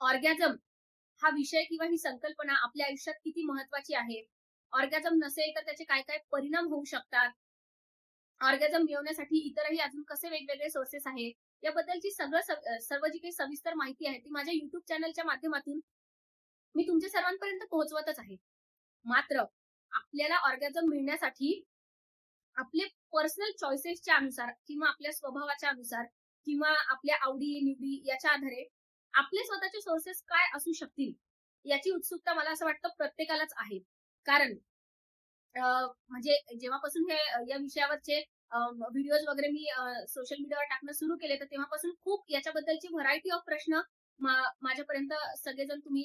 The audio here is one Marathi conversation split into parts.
ऑर्गॅझम हा विषय किंवा ही संकल्पना आपल्या आयुष्यात किती महत्वाची आहे. ऑर्गॅझम नसेल तर त्याचे काय-काय परिणाम होऊ शकतात. ऑर्गॅझम मिळवण्यासाठी इतरही अजून कसे वेगवेगळे सोर्सेस आहेत. याबद्दलची सर्व जी काही सविस्तर माहिती आहे ती माझ्या YouTube चॅनलच्या माध्यमातून मी तुमच्या सर्वांपर्यंत पोहोचवतच आहे. मात्र आपल्याला ऑर्गॅझम मिळण्यासाठी आपले पर्सनल चॉईसेसच्या अनुसार किंवा आपल्या स्वभावाच्या अनुसार किंवा आपल्या आवडी-निवडी याच्या आधारे आपले स्वतःचे सोर्सेस काय असू शकतील, याची उत्सुकता मला असं वाटतं प्रत्येकालाच आहे. कारण म्हणजे जेव्हापासून हे या विषयावरचे व्हिडिओज वगैरे मी सोशल मीडियावर टाकणं सुरू केले, तर तेव्हापासून खूप याच्याबद्दलची व्हरायटी ऑफ प्रश्न माझ्यापर्यंत सगळेजण तुम्ही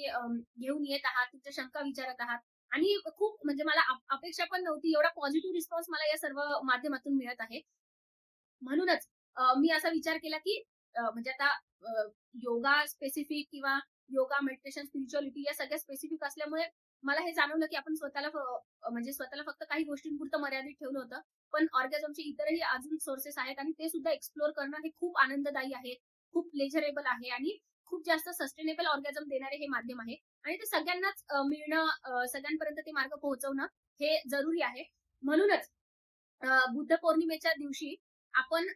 घेऊन येत आहात, तुमच्या शंका विचारत आहात आणि खूप म्हणजे मला अपेक्षा पण नव्हती एवढा पॉझिटिव्ह रिस्पॉन्स मला या सर्व माध्यमातून मिळत आहे. म्हणूनच मी असा विचार केला, की म्हणजे आता योगा स्पेसिफिक किंवा योगा, मेडिटेशन, स्पिरिच्युअलिटी या सगळ्या स्पेसिफिक असल्यामुळे मला हे जाणवलं, की आपण म्हणजे स्वतःला फक्त काही गोष्टींपुरतं मर्यादित ठेवलं होतं. पण ऑर्गॅझमचे इतरही अजून सोर्सेस आहेत आणि ते सुद्धा एक्सप्लोर करणं हे खूप आनंददायी आहे, खूप प्लेजरेबल आहे आणि खूप जास्त सस्टेनेबल ऑर्गॅझम देणारे हे माध्यम आहे आणि ते सगळ्यांनाच मिळणं सगळ्यांपर्यंत ते मार्ग पोहोचवणं हे जरुरी आहे. म्हणूनच बुद्ध पौर्णिमेच्या दिवशी आपण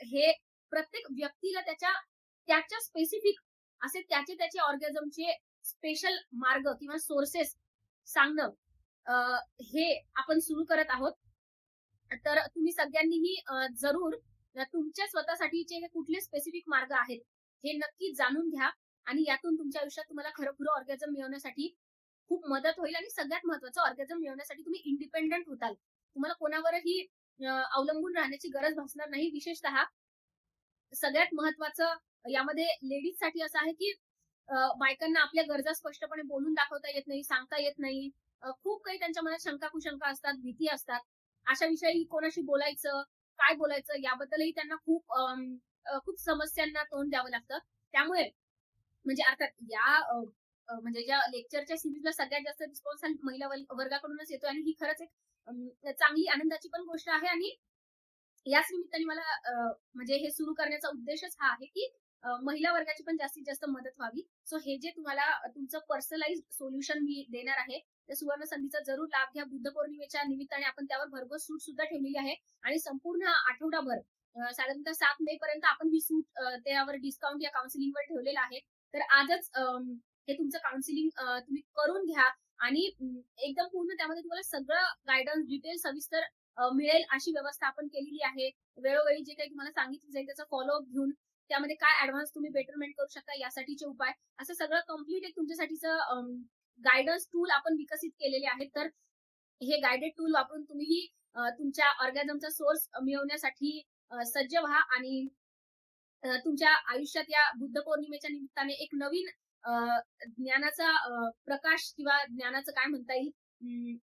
हे प्रत्येक व्यक्तीला त्याच्या स्पेसिफिक असे त्याचे ऑर्गॅझमचे स्पेशल मार्ग किंवा सोर्सेस सांगणं अ, हे आपण सुरू करत आहोत. तर तुम्ही सगळ्यांनीही जरूर तुमच्या स्वतःसाठीचे हे कुठले स्पेसिफिक मार्ग आहेत, हे नक्की जाणून घ्या आणि यातून तुमच्या आयुष्यात तुम्हाला खरं-खुरं ऑर्गॅझम मिळवण्यासाठी खूप मदत होईल आणि सगळ्यात महत्त्वाचं ऑर्गॅझम मिळवण्यासाठी तुम्ही इंडिपेंडंट होताल. तुम्हाला कोणावरही अवलंबून राहण्याची गरज भासणार नाही. विशेषतः सगळ्यात महत्त्वाचं यामध्ये लेडीजसाठी असं आहे, की बायकांना आपल्या गरजा स्पष्टपणे बोलून दाखवता येत नाही, सांगता येत नाही. खूप काही त्यांच्या मनात शंका-कुशंका असतात, भीती असतात. अशा विषयी कोणाशी बोलायचं, काय बोलायचं याबद्दलही त्यांना खूप समस्यांना तोंड द्यावं लागतं. त्यामुळे म्हणजे अर्थात या म्हणजे ज्या लेक्चरच्या सीरीजला सगळ्यात जास्त रिस्पॉन्स हा महिला वर्गाकडूनच येतोय आणि ही खरंच एक चांगली आनंदाची पण गोष्ट आहे आणि याच निमित्ताने मला म्हणजे हे सुरू करण्याचा उद्देशच हा आहे, की महिला वर्गाची पण जास्तीत जास्त मदत व्हावी. सो हे जे तुम्हाला तुमचं पर्सनलाइज्ड सोल्युशन मी देणार आहे, त्या सुवर्ण संधीचा जरूर लाभ घ्या. बुद्ध पौर्णिमेच्या निमित्ताने आपण त्यावर भरघोस सूट सुद्धा ठेवलेली आहे आणि संपूर्ण आठवडाभर साधारणतः 7 मे पर्यंत आपण ही सूट त्यावर डिस्काउंट या काउन्सिलिंगवर ठेवलेलं आहे. तर आजच हे तुमचं काउन्सिलिंग तुम्ही करून घ्या आणि एकदम पूर्ण त्यामध्ये तुम्हाला सगळं गाईडन्स डिटेल सविस्तर मिळेल अशी व्यवस्था आपण केलेली आहे. वेळोवेळी जे काही तुम्हाला सांगितलं जाईल त्याचा फॉलोअप घेऊन त्यामध्ये काय ॲडव्हान्स तुम्ही बेटरमेंट करू शकता यासाठीचे उपाय, असं सगळं कंप्लीट एक तुमच्यासाठीचं गाईडन्स टूल आपण विकसित केलेले आहेत. तर हे गाइडेड टूल वापरून तुम्हीही तुमच्या ऑर्गॅझमचा सोर्स मिळवण्यासाठी सज्ज व्हा आणि तुमच्या आयुष्यात या बुद्ध पौर्णिमेच्या निमित्ताने एक नवीन ज्ञानाचा प्रकाश किंवा ज्ञानाचं काय म्हणता येईल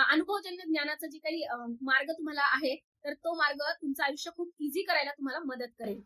अनुभवजन्य ज्ञानाचा जे काही मार्ग तुम्हाला आहे, तर तो मार्ग तुमचं आयुष्य खूप इझी करायला तुम्हाला मदत करेल.